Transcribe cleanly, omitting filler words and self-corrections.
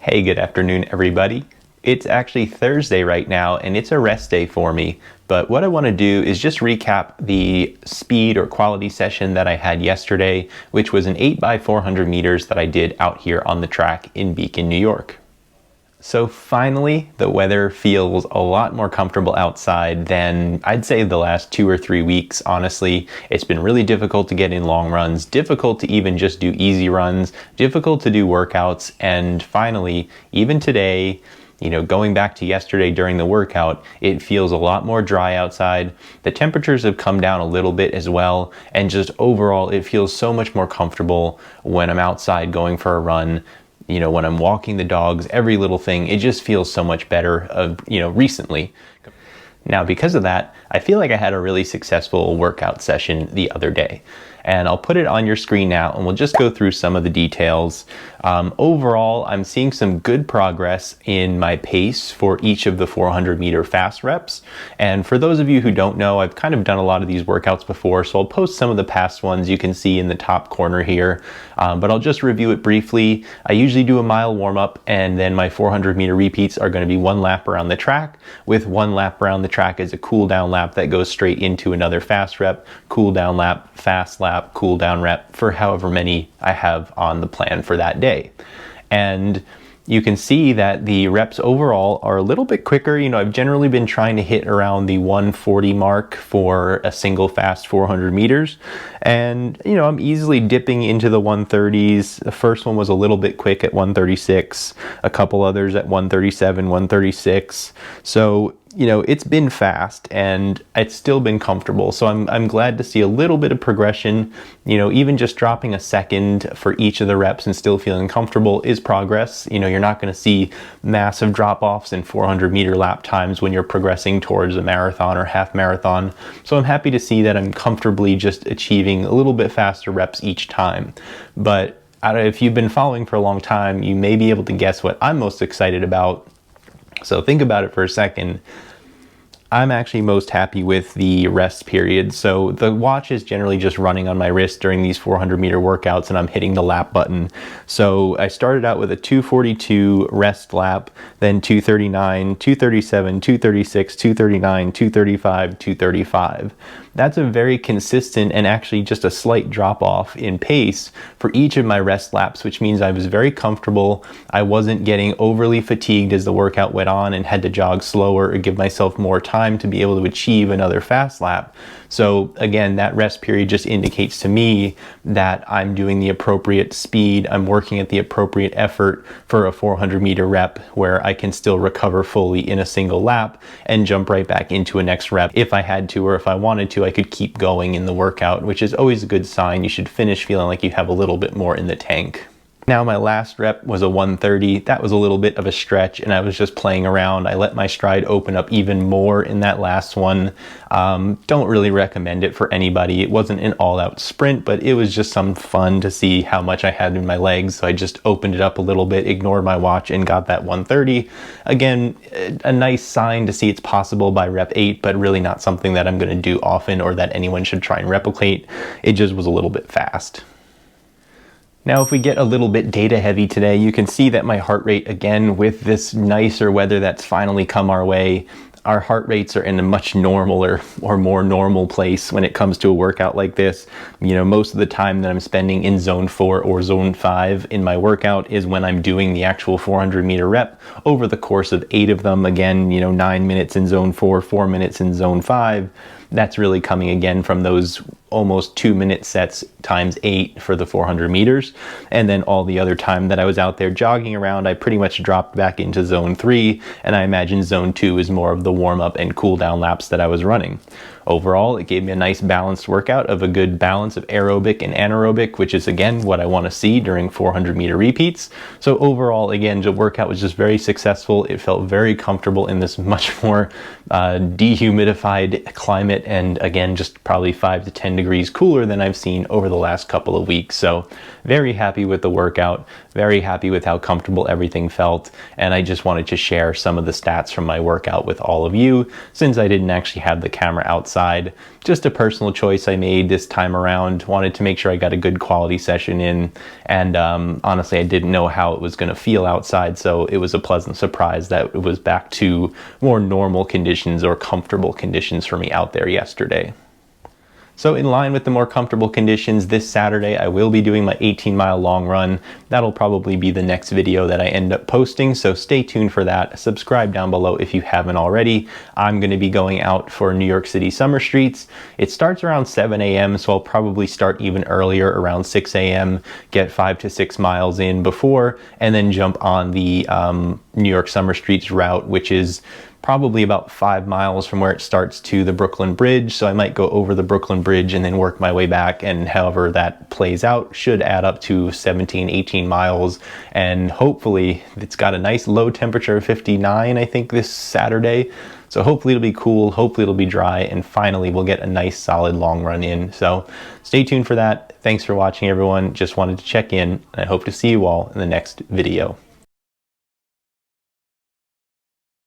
Hey, good afternoon, everybody. It's actually Thursday right now, and it's a rest day for me. But what I want to do is just recap the speed or quality session that I had yesterday, which was an 8x400 meters that I did out here on the track in Beacon, New York. So finally, the weather feels a lot more comfortable outside than I'd say the last 2 or 3 weeks. Honestly, it's been really difficult to get in long runs, difficult to even just do easy runs, difficult to do workouts. And finally, even today, going back to yesterday during the workout, it feels a lot more dry outside. The temperatures have come down a little bit as well. And just overall, it feels so much more comfortable when I'm outside going for a run. When I'm walking the dogs, every little thing, it just feels so much better, recently. Now, because of that, I feel like I had a really successful workout session the other day. And I'll put it on your screen now, and we'll just go through some of the details. Overall, I'm seeing some good progress in my pace for each of the 400 meter fast reps. And for those of you who don't know, I've kind of done a lot of these workouts before, so I'll post some of the past ones you can see in the top corner here. But I'll just review it briefly. I usually do a mile warm-up, and then my 400 meter repeats are going to be 1 lap around the track, with 1 lap around the track as a cool down lap that goes straight into another fast rep, cool down lap, fast lap, cool down rep for however many I have on the plan for that day. And you can see that the reps overall are a little bit quicker. I've generally been trying to hit around the 140 mark for a single fast 400 meters. And, I'm easily dipping into the 130s. The first one was a little bit quick at 136, a couple others at 137, 136. So, it's been fast and it's still been comfortable. So I'm glad to see a little bit of progression. Even just dropping a second for each of the reps and still feeling comfortable is progress. You're not going to see massive drop-offs in 400 meter lap times when you're progressing towards a marathon or half marathon. So I'm happy to see that I'm comfortably just achieving a little bit faster reps each time. But if you've been following for a long time, you may be able to guess what I'm most excited about. So think about it for a second. I'm actually most happy with the rest period. So the watch is generally just running on my wrist during these 400 meter workouts, and I'm hitting the lap button. So I started out with a 242 rest lap, then 239, 237, 236, 239, 235, 235. That's a very consistent and actually just a slight drop off in pace for each of my rest laps, which means I was very comfortable. I wasn't getting overly fatigued as the workout went on and had to jog slower or give myself more time to be able to achieve another fast lap. So again, that rest period just indicates to me that I'm doing the appropriate speed. I'm working at the appropriate effort for a 400 meter rep where I can still recover fully in a single lap and jump right back into a next rep if I had to, or if I wanted to, I could keep going in the workout, which is always a good sign. You should finish feeling like you have a little bit more in the tank. Now my last rep was a 130. That was a little bit of a stretch and I was just playing around. I let my stride open up even more in that last one. Don't really recommend it for anybody. It wasn't an all-out sprint, but it was just some fun to see how much I had in my legs. So I just opened it up a little bit, ignored my watch, and got that 130. Again, a nice sign to see it's possible by rep 8, but really not something that I'm going to do often or that anyone should try and replicate. It just was a little bit fast. Now, if we get a little bit data heavy today, you can see that my heart rate, again, with this nicer weather that's finally come our way, our heart rates are in a much normaler or more normal place when it comes to a workout like this. Most of the time that I'm spending in zone 4 or zone 5 in my workout is when I'm doing the actual 400 meter rep over the course of 8 of them. Again, 9 minutes in zone 4, 4 minutes in zone 5. That's really coming again from those almost 2-minute sets times 8 for the 400 meters. And then all the other time that I was out there jogging around, I pretty much dropped back into zone 3. And I imagine zone 2 is more of the warm up and cool down laps that I was running. Overall, it gave me a nice balanced workout of a good balance of aerobic and anaerobic, which is again what I want to see during 400 meter repeats. So overall, again, the workout was just very successful. It felt very comfortable in this much more dehumidified climate it, and again, just probably 5 to 10 degrees cooler than I've seen over the last couple of weeks. So very happy with the workout, very happy with how comfortable everything felt, and I just wanted to share some of the stats from my workout with all of you since I didn't actually have the camera outside. Just a personal choice I made this time around. Wanted to make sure I got a good quality session in, and honestly, I didn't know how it was going to feel outside, so it was a pleasant surprise that it was back to more normal conditions or comfortable conditions for me out there yesterday. So in line with the more comfortable conditions, this Saturday I will be doing my 18-mile long run. That'll probably be the next video that I end up posting, so stay tuned for that. Subscribe down below if you haven't already. I'm going to be going out for New York City Summer Streets. It starts around 7 a.m., so I'll probably start even earlier, around 6 a.m., get 5 to 6 miles in before, and then jump on the New York Summer Streets route, which is probably about 5 miles from where it starts to the Brooklyn Bridge. So I might go over the Brooklyn Bridge and then work my way back, and however that plays out should add up to 17, 18 miles. And hopefully it's got a nice low temperature of 59, I think, this Saturday. So hopefully it'll be cool, hopefully it'll be dry, and finally we'll get a nice solid long run in. So stay tuned for that. Thanks for watching, everyone. Just wanted to check in, and I hope to see you all in the next video.